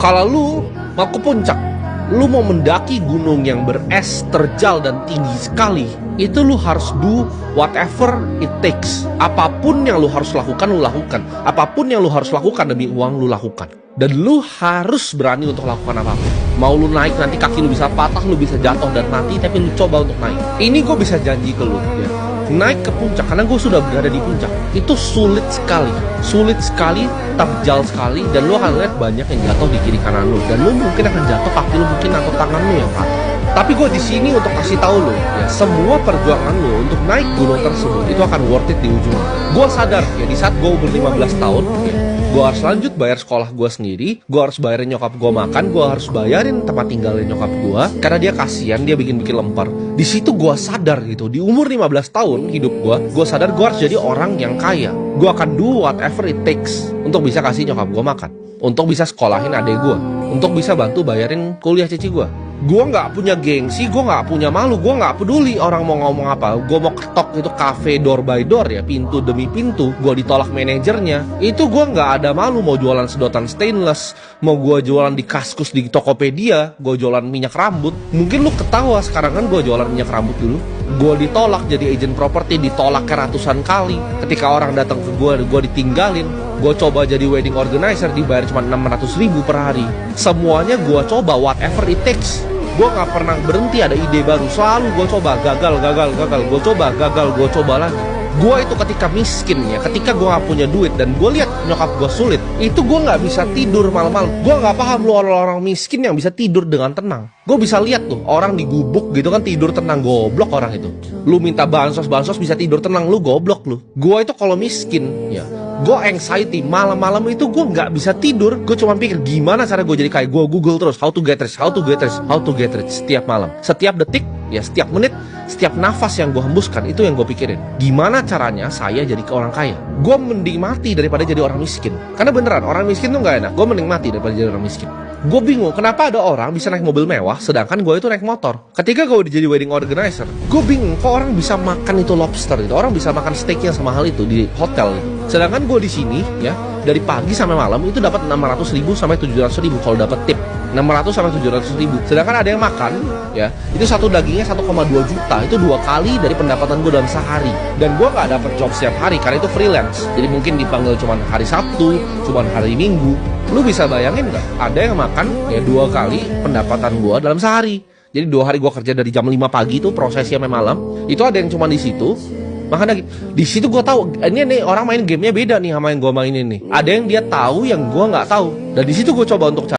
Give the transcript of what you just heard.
Kalau lu mau ke puncak, lu mau mendaki gunung yang beres, terjal dan tinggi sekali, itu lu harus do whatever it takes. Apapun yang lu harus lakukan, lu lakukan. Apapun yang lu harus lakukan demi uang, lu lakukan. Dan lu harus berani untuk lakukan apapun. Mau lu naik nanti kaki lu bisa patah, lu bisa jatuh dan mati, tapi lu coba untuk naik. Ini gue bisa janji ke lu ya. Naik ke puncak, karena gue sudah berada di puncak, itu sulit sekali, terjal sekali, dan lu akan lihat banyak yang jatuh di kiri kanan lu, dan lu mungkin akan jatuh, kaki lu mungkin atau tangan lu yang patah. Tapi gue di sini untuk kasih tahu lu ya, semua perjuangan lu untuk naik gunung tersebut itu akan worth it di ujungnya. Gue sadar ya, di saat gue umur 15 tahun ya, gue harus lanjut bayar sekolah gue sendiri, gue harus bayarin nyokap gue makan, gue harus bayarin tempat tinggalnya nyokap gue, karena dia kasihan, dia bikin lempar. Di situ gue sadar gitu, di umur 15 tahun hidup gue sadar gue harus jadi orang yang kaya. Gue akan do whatever it takes untuk bisa kasih nyokap gue makan, untuk bisa sekolahin adek gue, untuk bisa bantu bayarin kuliah cici gue. Gue nggak punya gengsi, gue nggak punya malu, gue nggak peduli orang mau ngomong apa. Gue mau ketok itu cafe door by door ya, pintu demi pintu, gue ditolak manajernya. Itu gue nggak ada malu, mau jualan sedotan stainless, mau gue jualan di Kaskus di Tokopedia, gue jualan minyak rambut. Mungkin lu ketawa sekarang kan gue jualan minyak rambut dulu. Gue ditolak jadi agent properti, ditolak ke ratusan kali. Ketika orang datang ke gue ditinggalin. Gue coba jadi wedding organizer, dibayar cuma 600.000 per hari. Semuanya gue coba, whatever it takes. Gue gak pernah berhenti ada ide baru. Selalu gue coba, gagal. Gue coba, gagal, gue coba lagi. Gue itu ketika miskin ya, ketika gue gak punya duit dan gue lihat nyokap gue sulit, itu gue gak bisa tidur malam-malam. Gue gak paham lu orang-orang miskin yang bisa tidur dengan tenang. Gue bisa lihat tuh orang di gubuk gitu kan tidur tenang, goblok orang itu. Lu minta bansos bisa tidur tenang, lu goblok lu. Gue itu kalau miskin ya, gue anxiety, malam-malam itu gue nggak bisa tidur. Gue cuma pikir gimana cara gue jadi kaya. Gue google terus how to get rich setiap malam, setiap detik ya, setiap menit, setiap nafas yang gue hembuskan, itu yang gue pikirin. Gimana caranya saya jadi orang kaya. Gue mending mati daripada jadi orang miskin. Karena beneran orang miskin tuh nggak enak. Gue mending mati daripada jadi orang miskin. Gue bingung kenapa ada orang bisa naik mobil mewah sedangkan gue itu naik motor. Ketika gue udah jadi wedding organizer, gue bingung kok orang bisa makan itu lobster gitu, orang bisa makan steak yang semahal itu di hotel gitu. Sedangkan gue di sini ya, dari pagi sampai malam itu dapat 600.000 sampai 700.000 kalau dapat tip. 600 sampai 700.000. Sedangkan ada yang makan ya, itu satu dagingnya 1,2 juta. Itu 2 kali dari pendapatan gue dalam sehari. Dan gue gak dapet job setiap hari karena itu freelance. Jadi mungkin dipanggil cuman hari Sabtu, cuman hari Minggu. Lu bisa bayangin gak? Ada yang makan ya 2 kali pendapatan gue dalam sehari. Jadi 2 hari gue kerja dari jam 5 pagi tuh prosesnya sampai malam. Itu ada yang cuma di situ. Makanya di situ gue tahu ini orang main gamenya beda nih sama yang gue mainin nih. Ada yang dia tahu yang gue nggak tahu. Dan di situ gue coba untuk cari.